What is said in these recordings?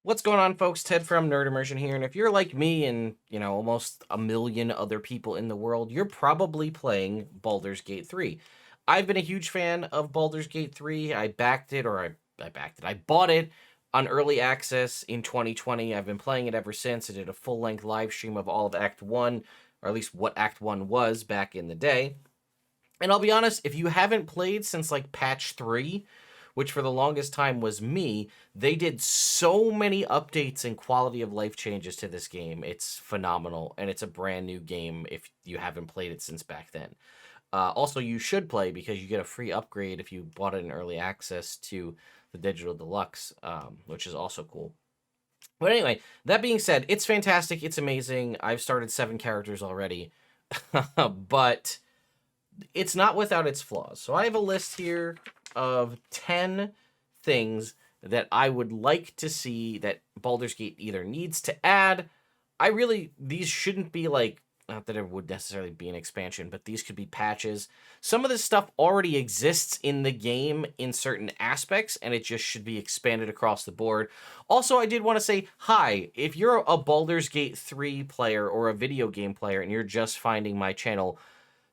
What's going on, folks? Ted from Immersion here, and if you're like me and, almost a million other people in the world, you're probably playing Baldur's Gate 3. I've been a huge fan of Baldur's Gate 3. I backed it, or I backed it. I bought it on early access in 2020. I've been playing it ever since. I did a full-length live stream of all of Act 1, or at least what Act 1 was back in the day. And I'll be honest, if you haven't played since, like, patch 3, which for the longest time was me, they did so many updates and quality of life changes to this game. It's phenomenal, and it's a brand new game if you haven't played it since back then. Also, you should play because you get a free upgrade if you bought it in early access to the Digital Deluxe, which is also cool. But anyway, that being said, it's fantastic. It's amazing. I've started 7 characters already, but it's not without its flaws. So I have a list here of 10 things that I would like to see that Baldur's Gate either needs to add. These shouldn't be like, not that it would necessarily be an expansion, but these could be patches. Some of this stuff already exists in the game in certain aspects, and it just should be expanded across the board. Also, I did want to say, hi, if you're a Baldur's Gate 3 player or a video game player and you're just finding my channel,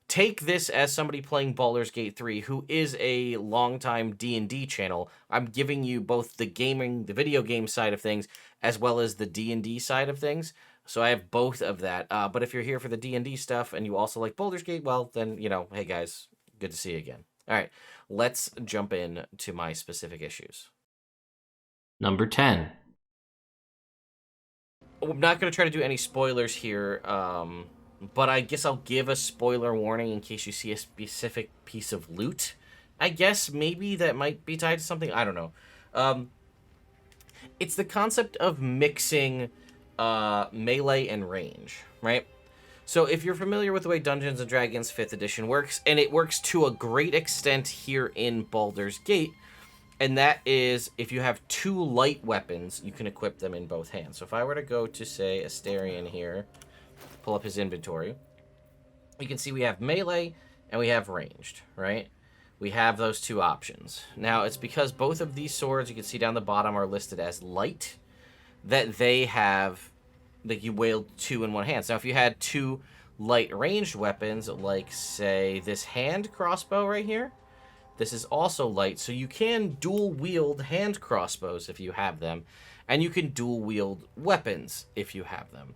take this as somebody playing Baldur's Gate 3 who is a longtime D&D channel. I'm giving you both the the video game side of things, as well as the D&D side of things. So I have both of that. But if you're here for the D&D stuff and you also like Baldur's Gate, well, then, hey guys, good to see you again. All right, let's jump in to my specific issues. Number 10. I'm not going to try to do any spoilers here, but I guess I'll give a spoiler warning in case you see a specific piece of loot. I guess maybe that might be tied to something. I don't know. It's the concept of mixing melee and range, right? So if you're familiar with the way Dungeons & Dragons 5th edition works, and it works to a great extent here in Baldur's Gate, and that is if you have 2 light weapons, you can equip them in both hands. So if I were to go to, say, Astarion here, pull up his inventory, you can see we have melee and we have ranged, right? We have those 2 options. Now, it's because both of these swords, you can see down the bottom, are listed as light, that they have, that you wield 2 in one hand. So if you had 2 light ranged weapons, like, say, this hand crossbow right here, this is also light, so you can dual wield hand crossbows if you have them, and you can dual wield weapons if you have them.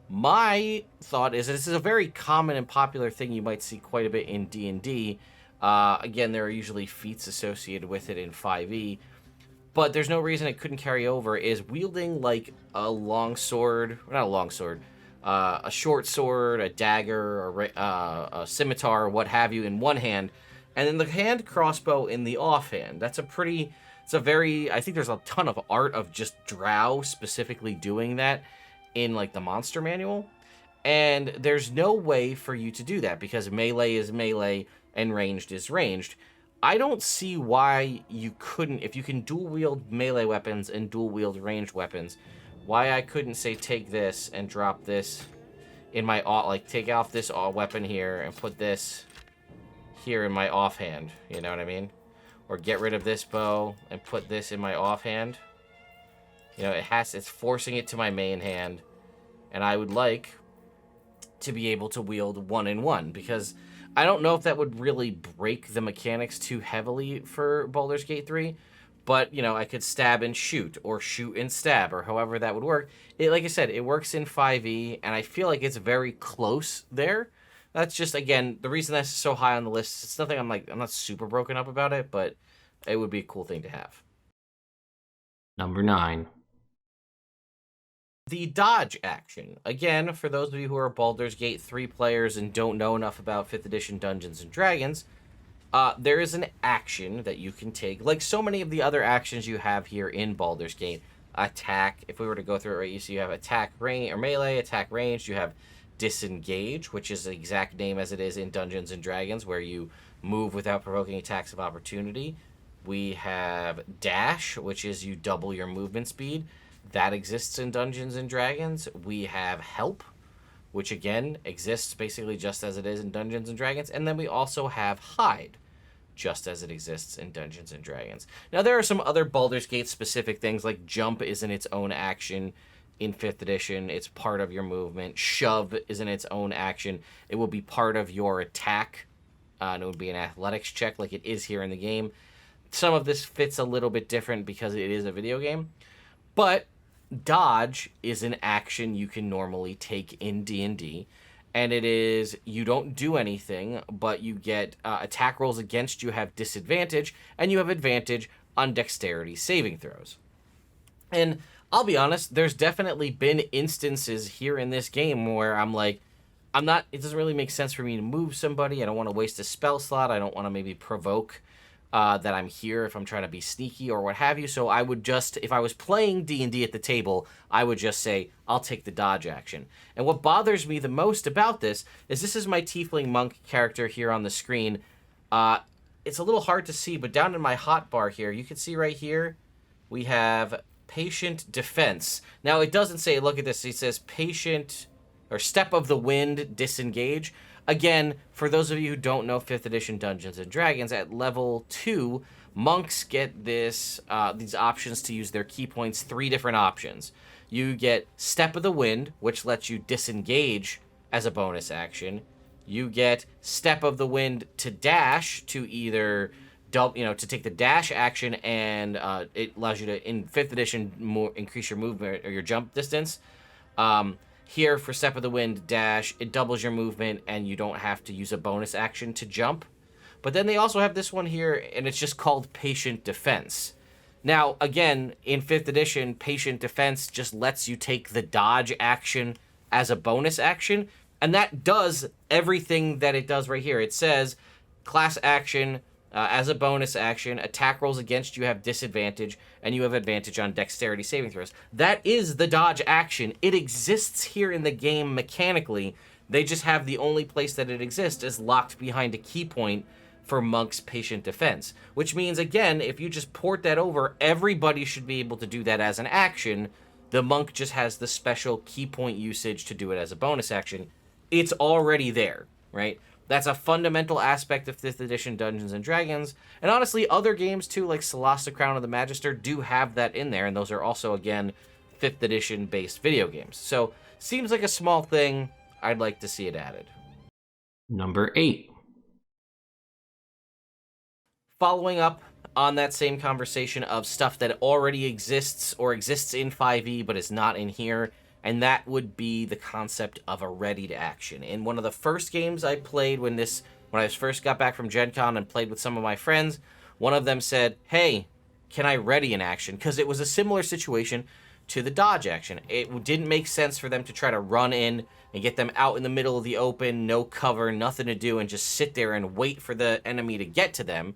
My thought is that this is a very common and popular thing you might see quite a bit in D&D. Again, there are usually feats associated with it in 5e, but there's no reason it couldn't carry over, is wielding like a long sword, not a long sword, a short sword, a dagger, or a scimitar, what have you, in one hand, and then the hand crossbow in the offhand. I think there's a ton of art of just drow specifically doing that in like the monster manual, and there's no way for you to do that because melee is melee and ranged is ranged. I don't see why you couldn't, if you can dual wield melee weapons and dual wield ranged weapons, why I couldn't say take this and drop this in my take off this weapon here and put this here in my offhand, you know what I mean? Or get rid of this bow and put this in my offhand. It's forcing it to my main hand, and I would like to be able to wield 1 in 1, because I don't know if that would really break the mechanics too heavily for Baldur's Gate 3, but, I could stab and shoot, or shoot and stab, or however that would work. Like I said, it works in 5e, and I feel like it's very close there. That's just, again, the reason that's so high on the list. It's nothing I'm not super broken up about it, but it would be a cool thing to have. Number 9. The dodge action. Again, for those of you who are Baldur's Gate 3 players and don't know enough about 5th edition Dungeons & Dragons, there is an action that you can take, like so many of the other actions you have here in Baldur's Gate. Attack, if we were to go through it right, you have attack range, or melee, attack ranged. You have disengage, which is the exact name as it is in Dungeons & Dragons, where you move without provoking attacks of opportunity. We have dash, which is you double your movement speed. That exists in Dungeons & Dragons. We have help, which again exists basically just as it is in Dungeons & Dragons. And then we also have hide, just as it exists in Dungeons and Dragons. Now, there are some other Baldur's Gate specific things, like jump isn't its own action in 5th edition. It's part of your movement. Shove isn't its own action. It will be part of your attack, and it would be an athletics check like it is here in the game. Some of this fits a little bit different because it is a video game, but dodge is an action you can normally take in D&D, and it is, you don't do anything, but you get attack rolls against you have disadvantage, and you have advantage on dexterity saving throws. And I'll be honest, there's definitely been instances here in this game where I'm like, it doesn't really make sense for me to move somebody. I don't want to waste a spell slot. I don't want to maybe provoke that I'm here if I'm trying to be sneaky or what have you. So I would just, if I was playing D&D at the table, I would just say, I'll take the dodge action. And what bothers me the most about this is my Tiefling Monk character here on the screen. It's a little hard to see, but down in my hotbar here, you can see right here, we have patient defense. Now, it doesn't say, look at this, it says patient, or step of the wind, disengage. Again, for those of you who don't know 5th edition Dungeons and Dragons, at level 2, monks get these options to use their key points, 3 different options. You get Step of the Wind, which lets you disengage as a bonus action. You get Step of the Wind to dash, to either to take the dash action, and it allows you to, in 5th edition, increase your movement or your jump distance. Here, for Step of the Wind dash, it doubles your movement, and you don't have to use a bonus action to jump. But then they also have this one here, and it's just called Patient Defense. Now, again, in 5th edition, Patient Defense just lets you take the dodge action as a bonus action, and that does everything that it does right here. It says, class action, as a bonus action, attack rolls against you have disadvantage, and you have advantage on dexterity saving throws. That is the dodge action. It exists here in the game mechanically. They just have the only place that it exists is locked behind a key point for Monk's Patient Defense. Which means, again, if you just port that over, everybody should be able to do that as an action. The Monk just has the special key point usage to do it as a bonus action. It's already there, right? That's a fundamental aspect of 5th edition Dungeons and Dragons. And honestly, other games too, like Celeste, Crown of the Magister, do have that in there. And those are also, again, 5th edition based video games. So, seems like a small thing. I'd like to see it added. Number 8. Following up on that same conversation of stuff that already exists or exists in 5e but is not in here, and that would be the concept of a readied action. In one of the first games I played when I first got back from Gen Con and played with some of my friends, one of them said, hey, can I ready an action? Because it was a similar situation to the dodge action. It didn't make sense for them to try to run in and get them out in the middle of the open, no cover, nothing to do, and just sit there and wait for the enemy to get to them.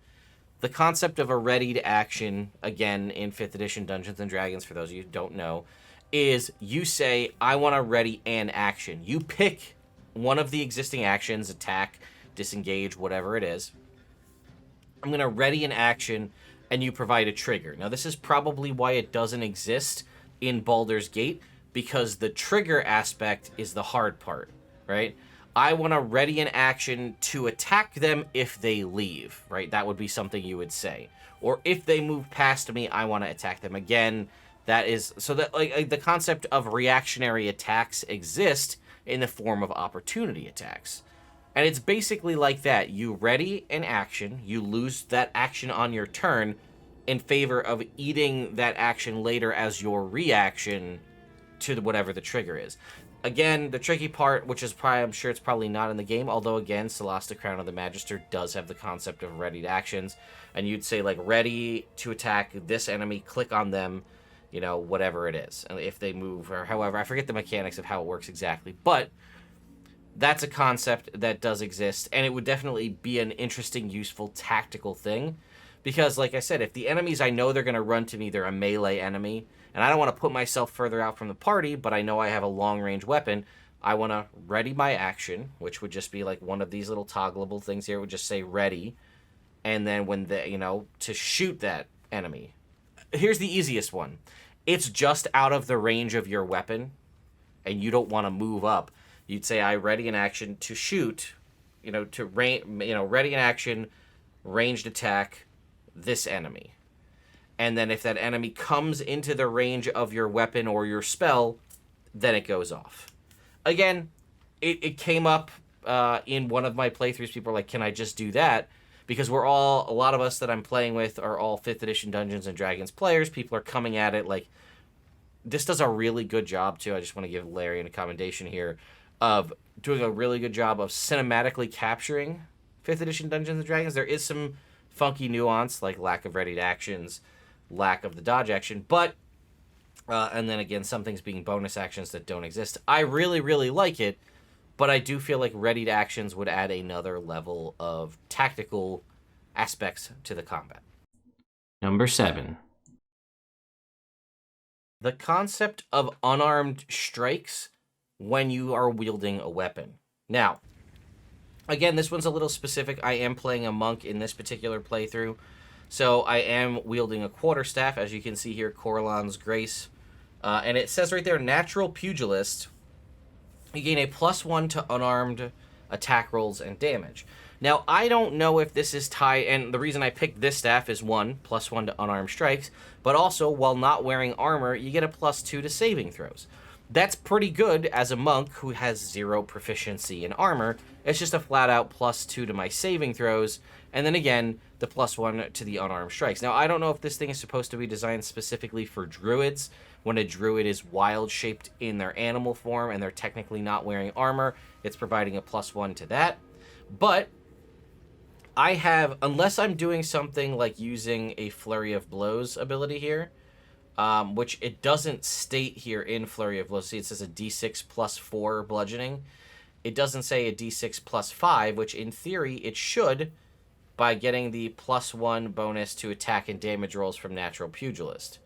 The concept of a readied action, again, in 5th edition Dungeons & Dragons, for those of you who don't know, is you say, I want to ready an action. You pick one of the existing actions, attack, disengage, whatever it is. I'm going to ready an action, and you provide a trigger. Now, this is probably why it doesn't exist in Baldur's Gate, because the trigger aspect is the hard part, right? I want to ready an action to attack them if they leave, right? That would be something you would say. Or if they move past me, I want to attack them again. That is, so that like the concept of reactionary attacks exist in the form of opportunity attacks. And it's basically like that. You ready an action, you lose that action on your turn in favor of eating that action later as your reaction to whatever the trigger is. Again, the tricky part, which is probably, I'm sure it's probably not in the game, although again, Celeste, Crown of the Magister does have the concept of readied actions. And you'd say like, ready to attack this enemy, click on them, you know, whatever it is. And if they move or however, I forget the mechanics of how it works exactly. But that's a concept that does exist. And it would definitely be an interesting, useful, tactical thing. Because like I said, if the enemies I know they're going to run to me, they're a melee enemy. And I don't want to put myself further out from the party, but I know I have a long-range weapon. I want to ready my action, which would just be like one of these little toggleable things here. It would just say ready. And then when to shoot that enemy. Here's the easiest one. It's just out of the range of your weapon, and you don't want to move up. You'd say, I ready an action to shoot, ready an action ranged attack this enemy. And then if that enemy comes into the range of your weapon or your spell, then it goes off. Again, it came up in one of my playthroughs. People are like, can I just do that? Because a lot of us that I'm playing with are all 5th edition Dungeons and Dragons players. People are coming at it like, this does a really good job too. I just want to give Larry a commendation here of doing a really good job of cinematically capturing 5th edition Dungeons and Dragons. There is some funky nuance, like lack of readied actions, lack of the dodge action, but and then again, some things being bonus actions that don't exist. I really, really like it, but I do feel like readied actions would add another level of tactical aspects to the combat. Number 7. The concept of unarmed strikes when you are wielding a weapon. Now, again, this one's a little specific. I am playing a monk in this particular playthrough, so I am wielding a quarterstaff, as you can see here, Corlan's Grace. And it says right there, Natural Pugilist. You gain a +1 to unarmed attack rolls and damage. Now, I don't know if this is tied, and the reason I picked this staff is +1 to unarmed strikes, but also, while not wearing armor, you get a +2 to saving throws. That's pretty good as a monk who has 0 proficiency in armor. It's just a flat-out +2 to my saving throws, and then again, the +1 to the unarmed strikes. Now, I don't know if this thing is supposed to be designed specifically for druids, when a druid is wild-shaped in their animal form and they're technically not wearing armor. It's providing a +1 to that. But I have, unless I'm doing something like using a Flurry of Blows ability here, which it doesn't state here in Flurry of Blows. See, it says a D6 +4 bludgeoning. It doesn't say a D6 +5, which in theory it should, by getting the +1 bonus to attack and damage rolls from Natural Pugilist.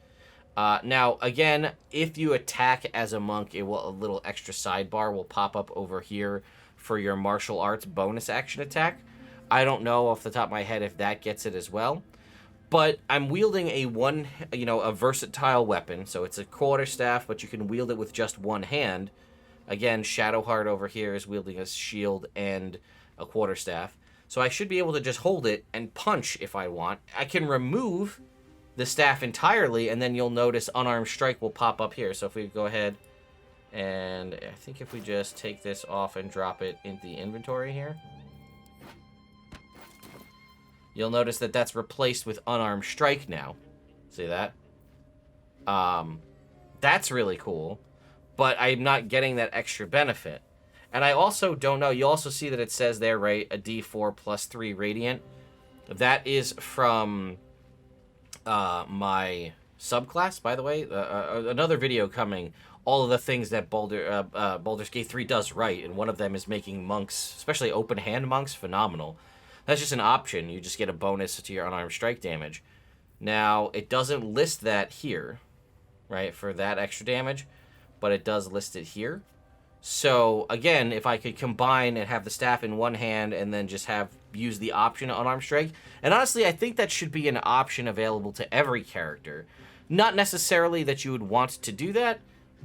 Now, again, if you attack as a monk, a little extra sidebar will pop up over here for your martial arts bonus action attack. I don't know off the top of my head if that gets it as well. But I'm wielding a versatile weapon. So it's a quarterstaff, but you can wield it with just one hand. Again, Shadowheart over here is wielding a shield and a quarterstaff. So I should be able to just hold it and punch if I want. I can remove the staff entirely, and then you'll notice Unarmed Strike will pop up here. So if we go ahead, and I think if we just take this off and drop it into the inventory here, you'll notice that that's replaced with Unarmed Strike now. See that? That's really cool, but I'm not getting that extra benefit. And I also don't know, you also see that it says there, right, a D4 +3 Radiant. That is from my subclass, by the way. Another video coming, all of the things that Baldur's Gate 3 does right, and one of them is making monks, especially open hand monks, phenomenal. That's just an option. You just get a bonus to your unarmed strike damage. Now, it doesn't list that here, right, for that extra damage, but it does list it here. So, again, if I could combine and have the staff in one hand and then just use the option of Unarmed Strike, and honestly, I think that should be an option available to every character. Not necessarily that you would want to do that,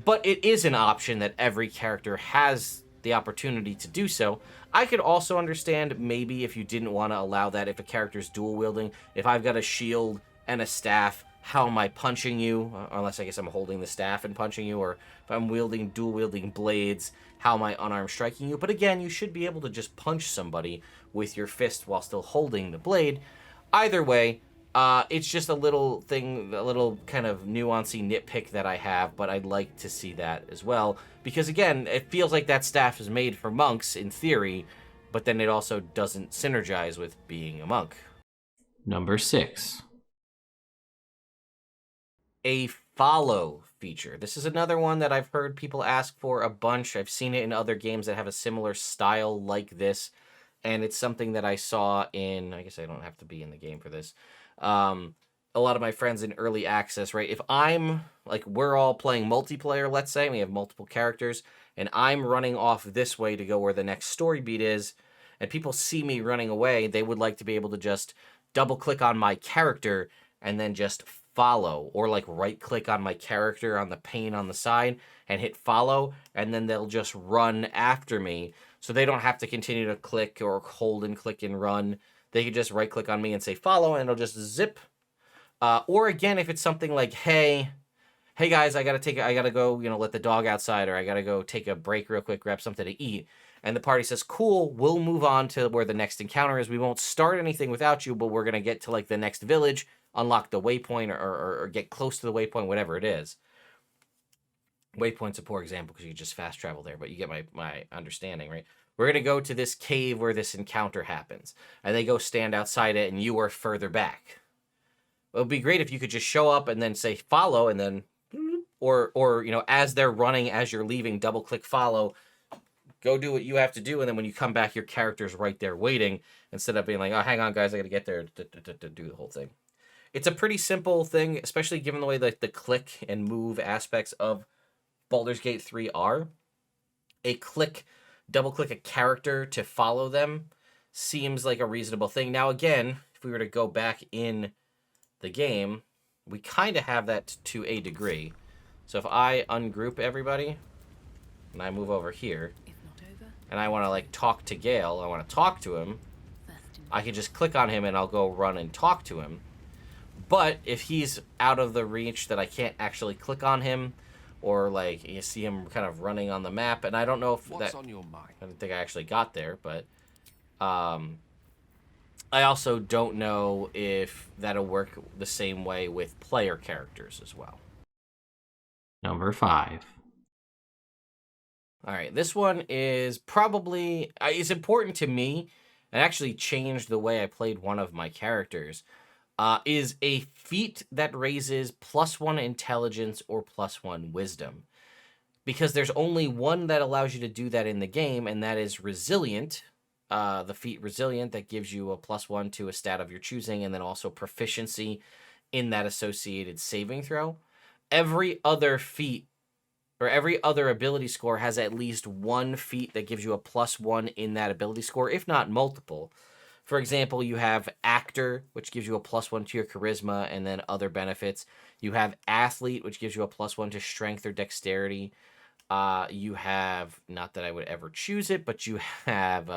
but it is an option that every character has the opportunity to do so. I could also understand maybe if you didn't want to allow that if a character's dual wielding. If I've got a shield and a staff, how am I punching you? Unless I guess I'm holding the staff and punching you, or if I'm dual wielding blades, how am I unarmed striking you? But again, you should be able to just punch somebody with your fist while still holding the blade. Either way, it's just a little thing, a little kind of nuancy nitpick that I have, but I'd like to see that as well. Because again, it feels like that staff is made for monks in theory, but then it also doesn't synergize with being a monk. Number 6. A follow feature. This is another one that I've heard people ask for a bunch. I've seen it in other games that have a similar style like this, and it's something that I saw in, I guess I don't have to be in the game for this, a lot of my friends in early access, right? If I'm, like, we're all playing multiplayer, let's say, and we have multiple characters, and I'm running off this way to go where the next story beat is, and people see me running away, they would like to be able to just double-click on my character and then just follow, or like right-click on my character on the pane on the side and hit follow, and then they'll just run after me, so they don't have to continue to click or hold and click and run. they could just right-click on me and say follow, and it'll just zip. Or again, if it's something like, hey guys, I gotta go, let the dog outside, or I gotta go take a break real quick, grab something to eat. And the party says, cool, we'll move on to where the next encounter is. We won't start anything without you, but we're gonna get to like the next village, unlock the waypoint, or get close to the waypoint, whatever it is. Waypoint's a poor example because you just fast travel there, but you get my understanding, right? We're going to go to this cave where this encounter happens. And they go stand outside it, and you are further back. It would be great if you could just show up and then say follow, and then, or as they're running, as you're leaving, double-click follow, go do what you have to do, and then when you come back, your character's right there waiting, instead of being like, oh, hang on, guys, I got to get there to do the whole thing. It's a pretty simple thing, especially given the way that the click and move aspects of Baldur's Gate 3 are. A double-click a character to follow them seems like a reasonable thing. Now, again, if we were to go back in the game, we kind of have that to a degree. So if I ungroup everybody, and I move over here, and I want to, like, talk to Gale, I want to talk to him, I can just click on him and I'll go run and talk to him. But if he's out of the reach that I can't actually click on him, or like you see him kind of running on the map, and I don't know if What's on your mind? I don't think I actually got there, but I also don't know if that'll work the same way with player characters as well. Number 5. All right, this one is probably is important to me, and actually changed the way I played one of my characters. Is a feat that raises +1 intelligence or +1 wisdom. Because there's only one that allows you to do that in the game, and that is Resilient. The feat Resilient that gives you a +1 to a stat of your choosing, and then also proficiency in that associated saving throw. Every other feat, or every other ability score, has at least one feat that gives you a +1 in that ability score, if not multiple. For example, you have Actor, which gives you a +1 to your charisma and then other benefits. You have Athlete, which gives you a +1 to strength or dexterity. You have, not that I would ever choose it, but you have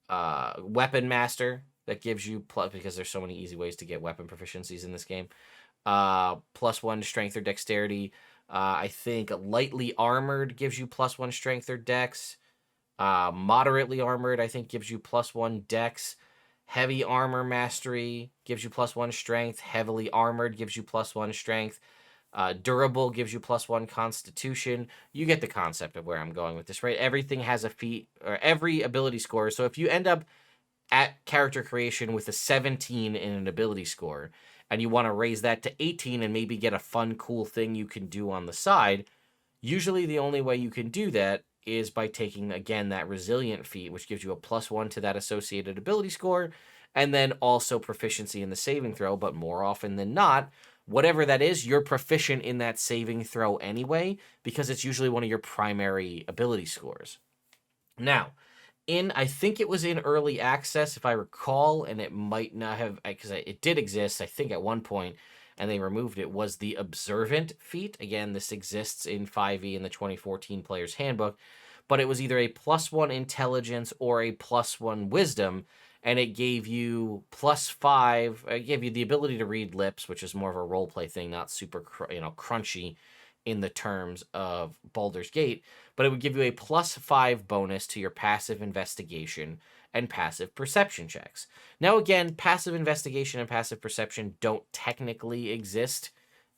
Weapon Master that gives you because there's so many easy ways to get weapon proficiencies in this game. +1 to strength or dexterity. I think Lightly Armored gives you +1 strength or dex. Moderately Armored, I think, gives you +1 dex. Heavy Armor Mastery gives you +1 strength. Heavily Armored gives you +1 strength. Durable gives you +1 constitution. You get the concept of where I'm going with this, right? Everything has a feat, or every ability score. So if you end up at character creation with a 17 in an ability score, and you want to raise that to 18 and maybe get a fun, cool thing you can do on the side, usually the only way you can do that is by taking, again, that Resilient feat, which gives you a +1 to that associated ability score, and then also proficiency in the saving throw. But more often than not, whatever that is, you're proficient in that saving throw anyway, because it's usually one of your primary ability scores. Now, I think it was in early access, if I recall, and it might not have, because it did exist, I think, at one point, and they removed it, was the Observant feat. Again, this exists in 5e in the 2014 Player's Handbook, but it was either a +1 intelligence or a +1 wisdom, and it gave you +5, it gave you the ability to read lips, which is more of a roleplay thing, not super crunchy in the terms of Baldur's Gate, but it would give you a +5 bonus to your passive investigation and passive perception checks. Now, again, passive investigation and passive perception don't technically exist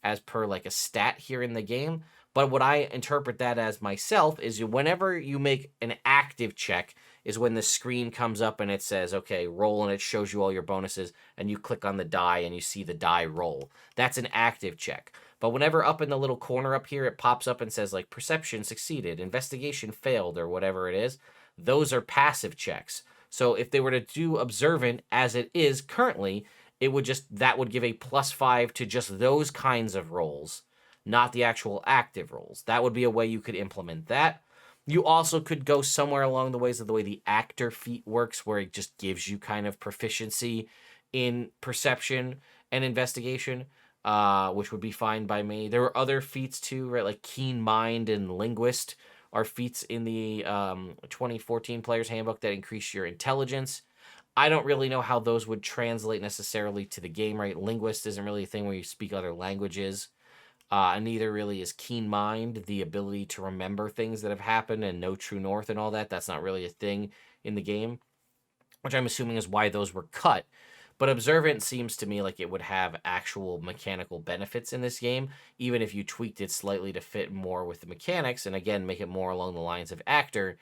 as per like a stat here in the game, but what I interpret that as myself is whenever you make an active check is when the screen comes up and it says, okay, roll, and it shows you all your bonuses, and you click on the die and you see the die roll. That's an active check. But whenever up in the little corner up here, it pops up and says like perception succeeded, investigation failed, or whatever it is, those are passive checks. So if they were to do Observant as it is currently, that would give a +5 to just those kinds of rolls, not the actual active rolls. That would be a way you could implement that. You also could go somewhere along the ways of the way the Actor feat works, where it just gives you kind of proficiency in perception and investigation, which would be fine by me. There were other feats too, right? Like Keen Mind and Linguist are feats in the 2014 Player's Handbook that increase your intelligence. I don't really know how those would translate necessarily to the game, right? Linguist isn't really a thing where you speak other languages. And neither really is Keen Mind, the ability to remember things that have happened and know True North and all that. That's not really a thing in the game, which I'm assuming is why those were cut. But Observant seems to me like it would have actual mechanical benefits in this game, even if you tweaked it slightly to fit more with the mechanics, and again, make it more along the lines of Actor.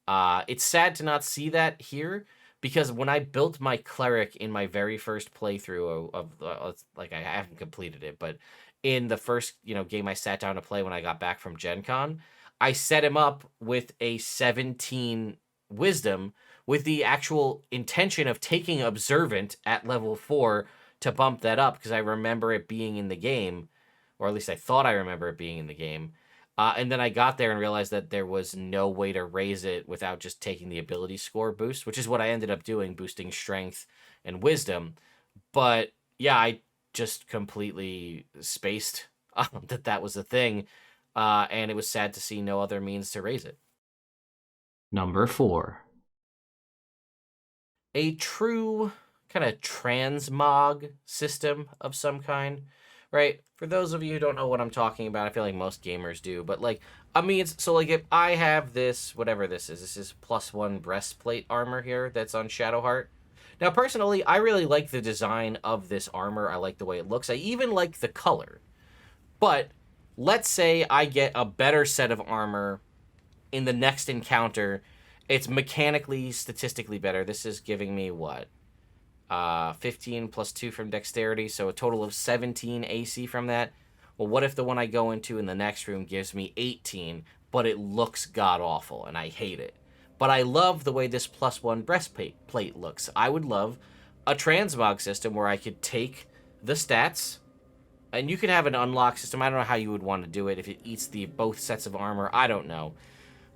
It's sad to not see that here, because when I built my cleric in my very first playthrough like, I haven't completed it, but in the first game I sat down to play when I got back from Gen Con, I set him up with a 17 wisdom with the actual intention of taking Observant at level 4 to bump that up, because I remember it being in the game, or at least I thought I remember it being in the game. And then I got there and realized that there was no way to raise it without just taking the ability score boost, which is what I ended up doing, boosting strength and wisdom. But yeah, I just completely spaced that was a thing. And it was sad to see no other means to raise it. Number 4. A true kind of transmog system of some kind, right? For those of you who don't know what I'm talking about, I feel like most gamers do, but like, I mean, if I have this, whatever this is +1 breastplate armor here that's on Shadowheart. Now, personally, I really like the design of this armor. I like the way it looks. I even like the color. But let's say I get a better set of armor in the next encounter. It's mechanically, statistically better. This is giving me what? 15 plus 2 from dexterity, so a total of 17 AC from that. Well, what if the one I go into in the next room gives me 18, but it looks god-awful, and I hate it? But I love the way this +1 breastplate looks. I would love a transmog system where I could take the stats, and you could have an unlock system. I don't know how you would want to do it, if it eats both sets of armor. I don't know.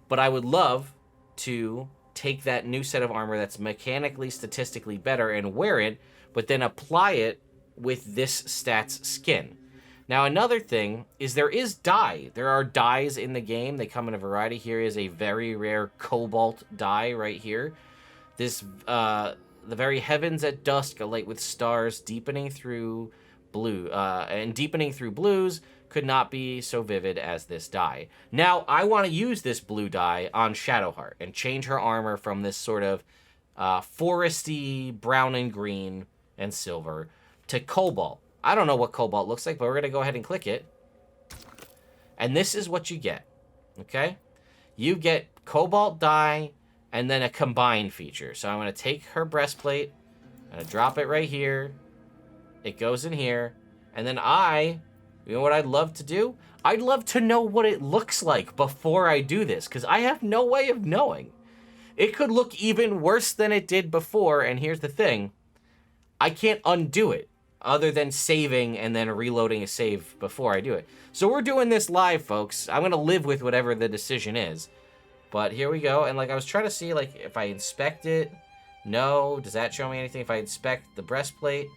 But I would love to take that new set of armor that's mechanically, statistically better and wear it, but then apply it with this stats skin. Now, another thing is there is dye. There are dyes in the game. They come in a variety. Here is a very rare cobalt dye right here. This, the very heavens at dusk, alight with stars, deepening through blue, and deepening through blues, could not be so vivid as this dye. Now, I want to use this blue dye on Shadowheart and change her armor from this sort of foresty brown and green and silver to cobalt. I don't know what cobalt looks like, but we're going to go ahead and click it. And this is what you get, okay? You get cobalt dye and then a combined feature. So I'm going to take her breastplate, I'm going to drop it right here. It goes in here, and then you know what I'd love to do? I'd love to know what it looks like before I do this, because I have no way of knowing. It could look even worse than it did before, and here's the thing. I can't undo it, other than saving and then reloading a save before I do it. So we're doing this live, folks. I'm going to live with whatever the decision is. But here we go, and like I was trying to see, like, if I inspect it, no. Does that show me anything? If I inspect the breastplate,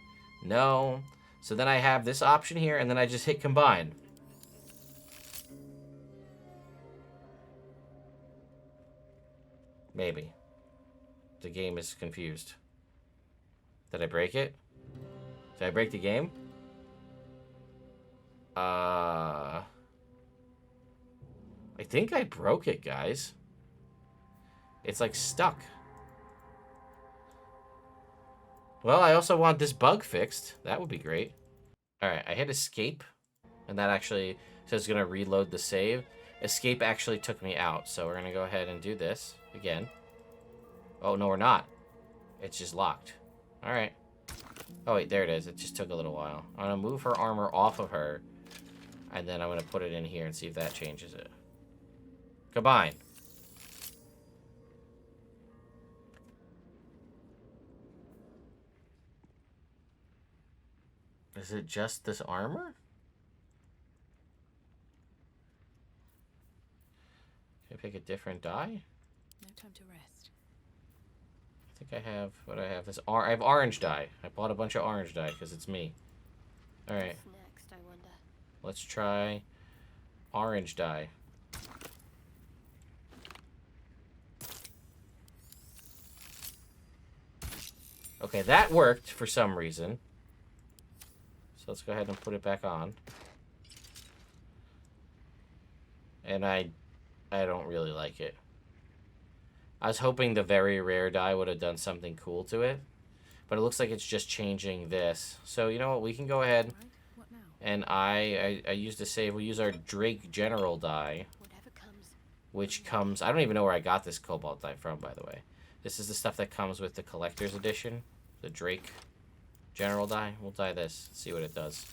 no. So then I have this option here, and then I just hit combine. Maybe. The game is confused. Did I break it? Did I break the game? I think I broke it, guys. It's like stuck. Well, I also want this bug fixed. That would be great. Alright, I hit escape, and that actually says it's going to reload the save. Escape actually took me out, so we're going to go ahead and do this again. Oh, no, we're not. It's just locked. Alright. Oh, wait, there it is. It just took a little while. I'm going to move her armor off of her, and then I'm going to put it in here and see if that changes it. Combine. Is it just this armor? Can I pick a different dye? No time to rest. I think I have, what do I have? I have orange dye. I bought a bunch of orange dye because it's me. Alright. What's next, I wonder? Let's try orange dye. Okay, that worked for some reason. So let's go ahead and put it back on. And I don't really like it. I was hoping the very rare die would have done something cool to it. But it looks like it's just changing this. So, you know what? We can go ahead. Right. What now? And I used a save. We'll use our Drake General die. Whatever comes. Which comes... I don't even know where I got this Cobalt die from, by the way. This is the stuff that comes with the Collector's Edition. The Drake General die. We'll die this. See what it does.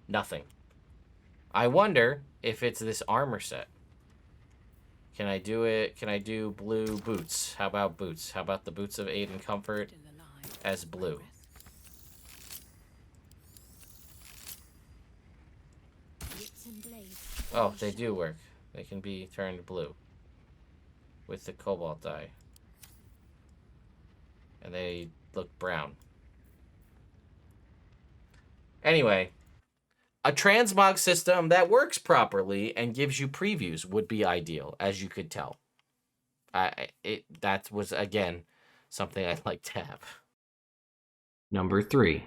Nothing. I wonder if it's this armor set. Can I do it? Can I do blue boots? How about boots? How about the boots of aid and comfort Still alive. as blue? Blitz and blaze. Oh, they do work. They can be turned blue with the cobalt dye. And they look brown. Anyway, a transmog system that works properly and gives you previews would be ideal, as you could tell. That was, again, something I'd like to have. Number 3.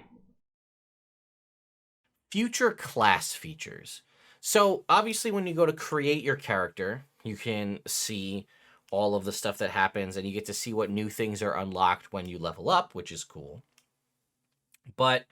Future class features. So, obviously, when you go to create your character, you can see all of the stuff that happens, and you get to see what new things are unlocked when you level up, which is cool. But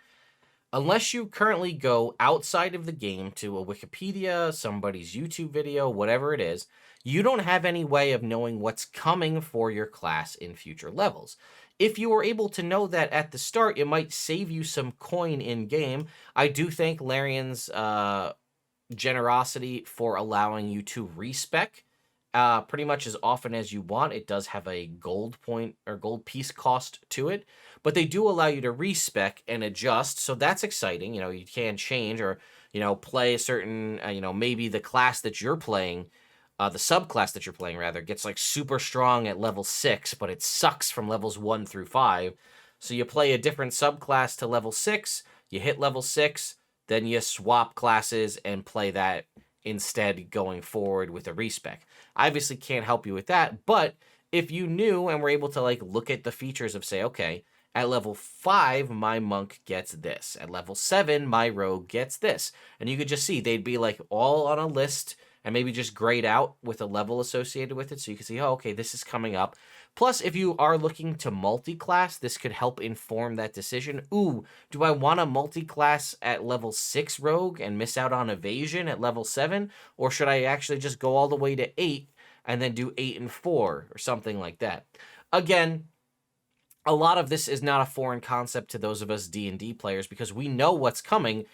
unless you currently go outside of the game to a Wikipedia, somebody's YouTube video, whatever it is, you don't have any way of knowing what's coming for your class in future levels. If you were able to know that at the start, it might save you some coin in-game. I do thank Larian's generosity for allowing you to respec pretty much as often as you want. It does have a gold point or gold piece cost to it, but they do allow you to respec and adjust, so that's exciting. You know, you can change or, you know, play a certain, you know, maybe the class that you're playing, the subclass that you're playing, rather, gets like super strong at level 6, but it sucks from levels 1 through 5. So you play a different subclass to level 6, you hit level 6, then you swap classes and play that instead going forward with a respec. I obviously can't help you with that, but if you knew and were able to like look at the features of, say, okay, at level 5, my monk gets this. At level 7, my rogue gets this. And you could just see they'd be like all on a list and maybe just grayed out with a level associated with it. So you can see, oh, okay, this is coming up. Plus, if you are looking to multi-class, this could help inform that decision. Ooh, do I want a multi-class at level 6 rogue and miss out on evasion at level 7? Or should I actually just go all the way to 8 and then do 8 and 4 or something like that? Again, a lot of this is not a foreign concept to those of us D&D players because we know what's coming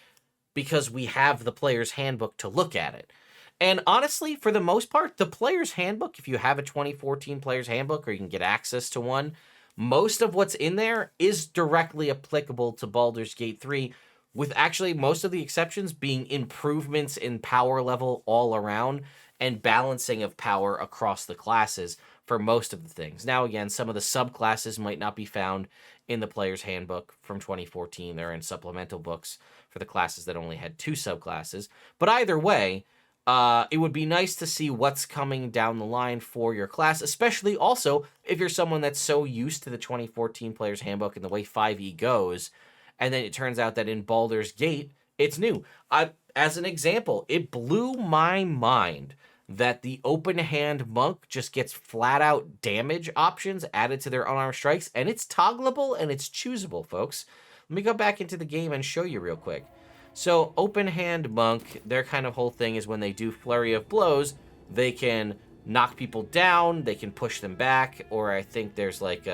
because we have the player's handbook to look at it. And honestly, for the most part, the player's handbook, if you have a 2014 player's handbook or you can get access to one, most of what's in there is directly applicable to Baldur's Gate 3, with actually most of the exceptions being improvements in power level all around and balancing of power across the classes for most of the things. Now, again, some of the subclasses might not be found in the player's handbook from 2014. They're in supplemental books for the classes that only had 2 subclasses. But either way, it would be nice to see what's coming down the line for your class, especially also if you're someone that's so used to the 2014 Player's Handbook and the way 5e goes, and then it turns out that in Baldur's Gate, it's new. As an example, it blew my mind that the open hand monk just gets flat out damage options added to their unarmed strikes, and it's toggleable and it's choosable, folks. Let me go back into the game and show you real quick. So, open hand monk, their kind of whole thing is when they do flurry of blows, they can knock people down, they can push them back, or I think there's like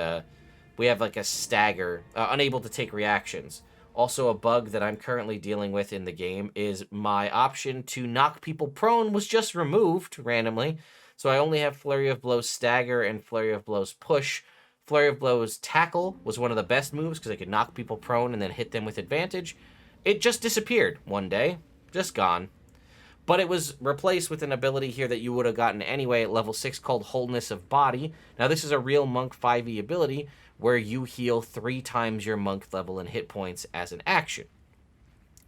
we have like a stagger, unable to take reactions. Also, a bug that I'm currently dealing with in the game is my option to knock people prone was just removed randomly. So I only have flurry of blows stagger and flurry of blows push. Flurry of blows tackle was one of the best moves because I could knock people prone and then hit them with advantage. It just disappeared one day, just gone. But it was replaced with an ability here that you would have gotten anyway at level 6 called Wholeness of Body. Now this is a real Monk 5e ability where you heal 3 times your Monk level and hit points as an action.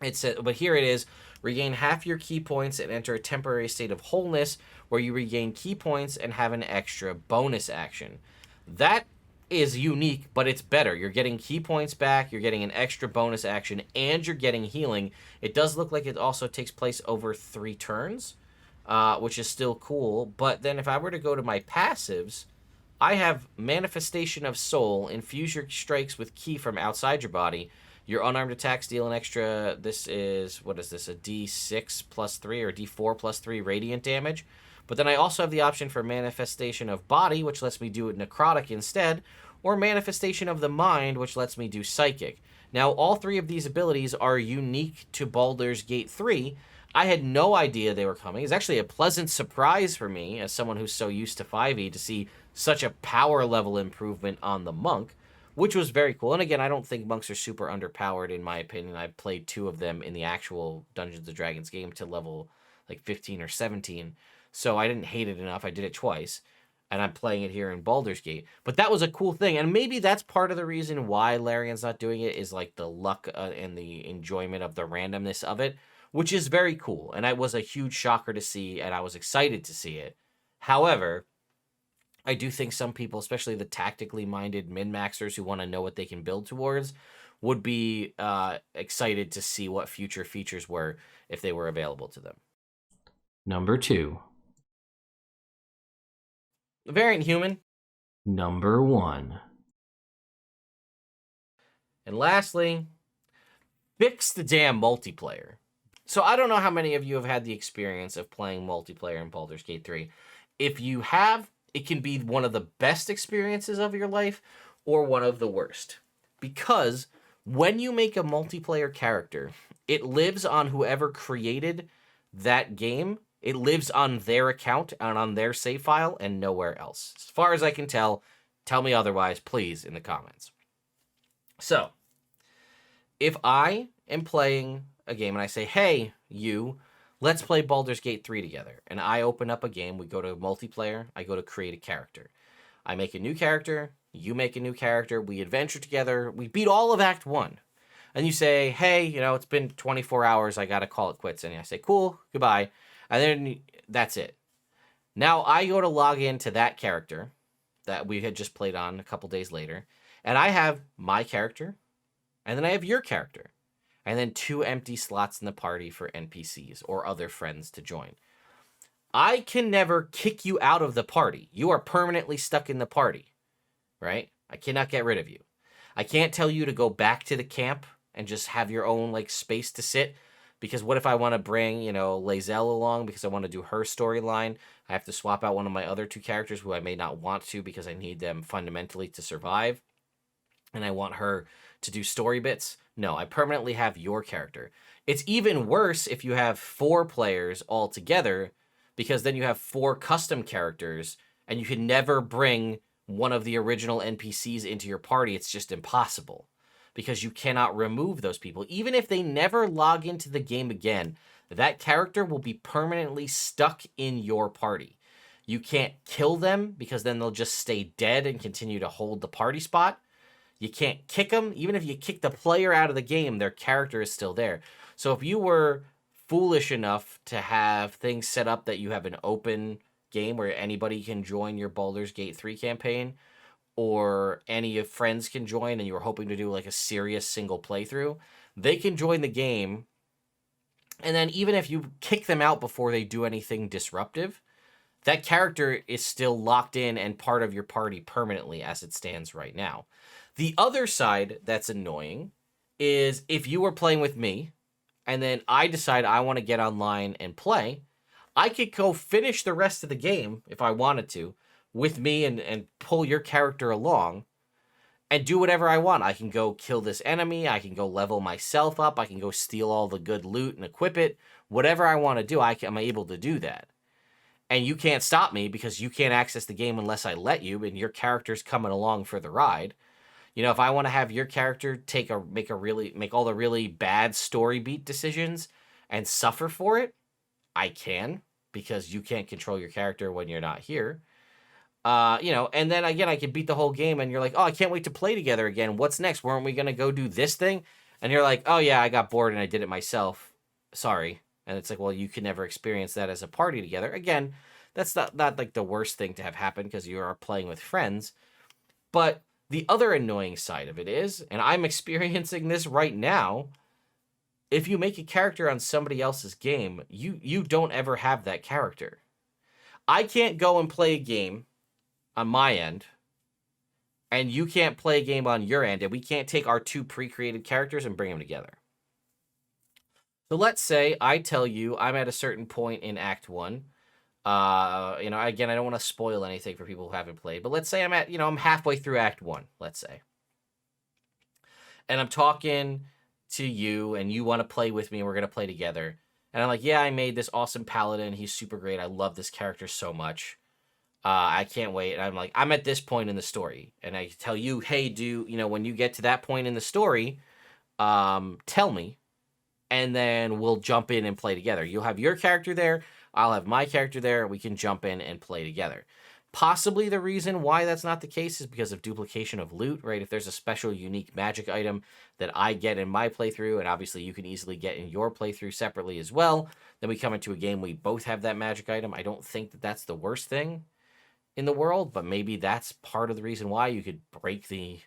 It said, but here it is: regain half your key points and enter a temporary state of wholeness where you regain key points and have an extra bonus action. That is unique, but it's better. You're getting key points back, you're getting an extra bonus action, and you're getting healing. It does look like it also takes place over 3 turns, which is still cool. But then if I were to go to my passives, I have Manifestation of Soul. Infuse your strikes with ki from outside your body. Your unarmed attacks deal an extra, this is, what is this, a d6 plus 3 or d4 plus 3 radiant damage. But then I also have the option for Manifestation of Body, which lets me do it necrotic instead, or Manifestation of the Mind, which lets me do psychic. Now, all 3 of these abilities are unique to Baldur's Gate 3. I had no idea they were coming. It's actually a pleasant surprise for me, as someone who's so used to 5e, to see such a power level improvement on the monk, which was very cool. And again, I don't think monks are super underpowered, in my opinion. I've played 2 of them in the actual Dungeons & Dragons game to level like 15 or 17. So I didn't hate it enough. I did it twice. And I'm playing it here in Baldur's Gate. But that was a cool thing. And maybe that's part of the reason why Larian's not doing it, is like the luck and the enjoyment of the randomness of it, which is very cool. And it was a huge shocker to see, and I was excited to see it. However, I do think some people, especially the tactically minded min-maxers who want to know what they can build towards, would be excited to see what future features were if they were available to them. Number 2. Variant Human. Number 1. And lastly, fix the damn multiplayer. So I don't know how many of you have had the experience of playing multiplayer in Baldur's Gate 3. If you have, it can be one of the best experiences of your life or one of the worst. Because when you make a multiplayer character, it lives on whoever created that game. It lives on their account and on their save file and nowhere else. As far as I can tell me otherwise, please, in the comments. So, if I am playing a game and I say, hey, you, let's play Baldur's Gate 3 together. And I open up a game, we go to multiplayer, I go to create a character. I make a new character, you make a new character, we adventure together, we beat all of Act 1. And you say, hey, it's been 24 hours, I gotta call it quits. And I say, cool, goodbye. And then that's it. Now I go to log into that character that we had just played on a couple days later, and I have my character, and then I have your character. And then 2 empty slots in the party for NPCs or other friends to join. I can never kick you out of the party. You are permanently stuck in the party, right? I cannot get rid of you. I can't tell you to go back to the camp and just have your own space to sit, because what if I want to bring, Lae'zel along because I want to do her storyline? I have to swap out one of my other 2 characters who I may not want to because I need them fundamentally to survive, and I want her to do story bits. No, I permanently have your character. It's even worse if you have 4 players all together, because then you have 4 custom characters, and you can never bring one of the original NPCs into your party. It's just impossible, because you cannot remove those people. Even if they never log into the game again, that character will be permanently stuck in your party. You can't kill them, because then they'll just stay dead and continue to hold the party spot. You can't kick them. Even if you kick the player out of the game, their character is still there. So if you were foolish enough to have things set up that you have an open game where anybody can join your Baldur's Gate 3 campaign, or any of friends can join, and you were hoping to do a serious single playthrough, they can join the game. And then even if you kick them out before they do anything disruptive, that character is still locked in and part of your party permanently as it stands right now. The other side that's annoying is if you were playing with me and then I decide I want to get online and play, I could go finish the rest of the game if I wanted to with me and pull your character along and do whatever I want. I can go kill this enemy. I can go level myself up. I can go steal all the good loot and equip it. Whatever I want to do, I'm able to do that. And you can't stop me because you can't access the game unless I let you, and your character's coming along for the ride. If I want to have your character make all the really bad story beat decisions and suffer for it, I can, because you can't control your character when you're not here. And then again, I can beat the whole game and you're like, oh, I can't wait to play together again. What's next? Weren't we going to go do this thing? And you're like, oh yeah, I got bored and I did it myself. Sorry. And it's like, well, you can never experience that as a party together. Again, that's not like the worst thing to have happen because you are playing with friends. But the other annoying side of it is, and I'm experiencing this right now, if you make a character on somebody else's game, you don't ever have that character. I can't go and play a game on my end, and you can't play a game on your end, and we can't take our two pre-created characters and bring them together. So let's say I tell you I'm at a certain point in Act 1. Again, I don't want to spoil anything for people who haven't played, but let's say I'm halfway through Act 1, let's say. And I'm talking to you, and you want to play with me, and we're going to play together. And I'm like, yeah, I made this awesome paladin. He's super great. I love this character so much. I can't wait. And I'm like, I'm at this point in the story. And I tell you, hey, when you get to that point in the story, tell me. And then we'll jump in and play together. You'll have your character there. I'll have my character there. We can jump in and play together. Possibly the reason why that's not the case is because of duplication of loot, right? If there's a special unique magic item that I get in my playthrough, and obviously you can easily get in your playthrough separately as well, then we come into a game, we both have that magic item. I don't think that that's the worst thing in the world, but maybe that's part of the reason why you could break the...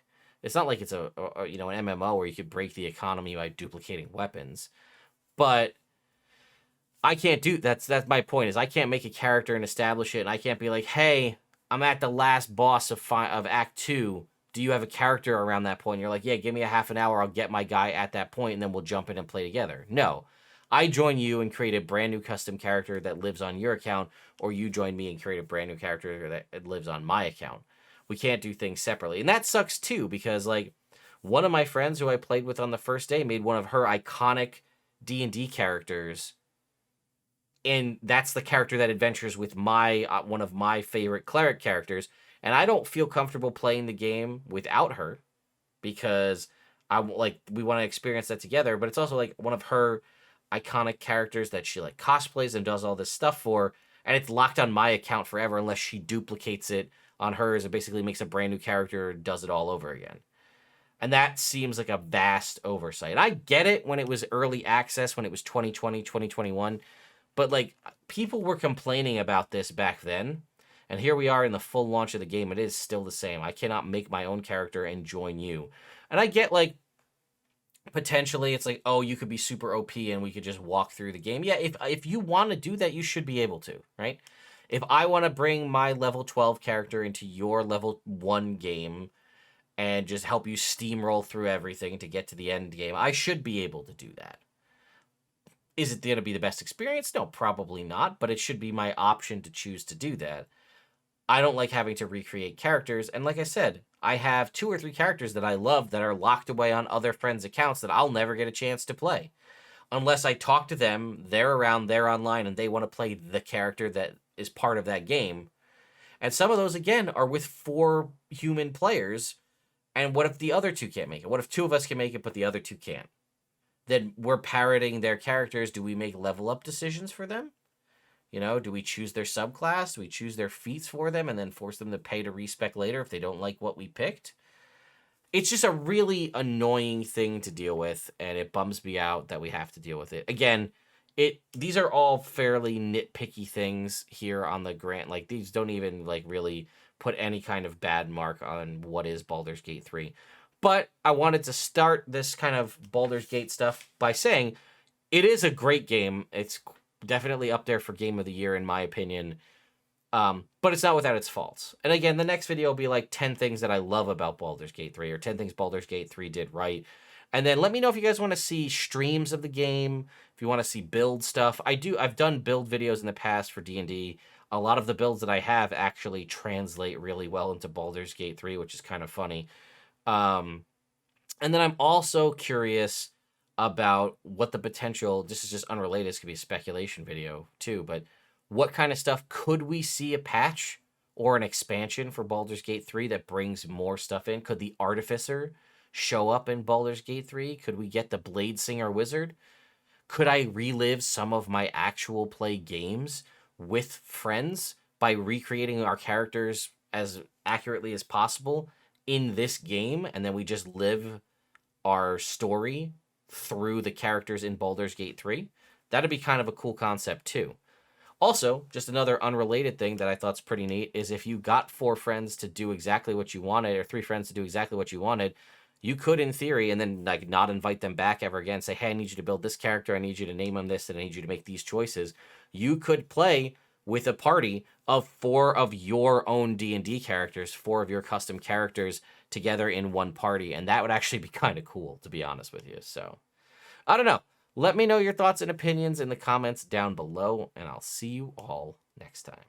It's not like it's an MMO where you could break the economy by duplicating weapons, but I can't do that's my point. Is I can't make a character and establish it, and I can't be like, hey, I'm at the last boss of Act 2. Do you have a character around that point? And you're like, yeah, give me a half an hour. I'll get my guy at that point, and then we'll jump in and play together. No, I join you and create a brand new custom character that lives on your account, or you join me and create a brand new character that lives on my account. We can't do things separately. And that sucks too, because like one of my friends who I played with on the first day made one of her iconic D&D characters, and that's the character that adventures with my one of my favorite cleric characters, and I don't feel comfortable playing the game without her because we want to experience that together, but it's also like one of her iconic characters that she like cosplays and does all this stuff for, and it's locked on my account forever unless she duplicates it on hers and basically makes a brand new character and does it all over again. And that seems like a vast oversight. I get it when it was early access, when it was 2020, 2021, but like people were complaining about this back then, and here we are in the full launch of the game. It is still the same. I cannot make my own character and join you. And I get like potentially it's like, oh, you could be super OP and we could just walk through the game. Yeah, if you want to do that, you should be able to, right? If I want to bring my level 12 character into your level 1 game and just help you steamroll through everything to get to the end game, I should be able to do that. Is it going to be the best experience? No, probably not, but it should be my option to choose to do that. I don't like having to recreate characters, and like I said, I have 2 or 3 characters that I love that are locked away on other friends' accounts that I'll never get a chance to play. Unless I talk to them, they're around, they're online, and they want to play the character that is part of that game. And some of those, again, are with 4 human players, and what if the other 2 can't make it? What if 2 of us can make it, but the other 2 can't? Then we're parroting their characters. Do we make level up decisions for them? Do we choose their subclass? Do we choose their feats for them and then force them to pay to respec later if they don't like what we picked? It's just a really annoying thing to deal with, and it bums me out that we have to deal with it. Again, these are all fairly nitpicky things here on the grant. Like, these don't even, like, really put any kind of bad mark on what is Baldur's Gate 3. But I wanted to start this kind of Baldur's Gate stuff by saying it is a great game. It's definitely up there for Game of the Year, in my opinion. But it's not without its faults. And again, the next video will be like 10 things that I love about Baldur's Gate 3, or 10 things Baldur's Gate 3 did right. And then let me know if you guys want to see streams of the game, if you want to see build stuff. I've done build videos in the past for D&D. A lot of the builds that I have actually translate really well into Baldur's Gate 3, which is kind of funny. And then I'm also curious about what the potential, this is just unrelated, this could be a speculation video too, but what kind of stuff could we see a patch or an expansion for Baldur's Gate 3 that brings more stuff in? Could the Artificer show up in Baldur's Gate 3? Could we get the Blade Singer Wizard? Could I relive some of my actual play games with friends by recreating our characters as accurately as possible in this game, and then we just live our story through the characters in Baldur's Gate 3. That'd be kind of a cool concept too. Also, just another unrelated thing that I thought's pretty neat is if you got 4 friends to do exactly what you wanted, or 3 friends to do exactly what you wanted, you could, in theory, and then like not invite them back ever again, say, hey, I need you to build this character, I need you to name him this, and I need you to make these choices. You could play with a party of 4 of your own D&D characters, 4 of your custom characters together in one party, and that would actually be kind of cool, to be honest with you. So, I don't know. Let me know your thoughts and opinions in the comments down below, and I'll see you all next time.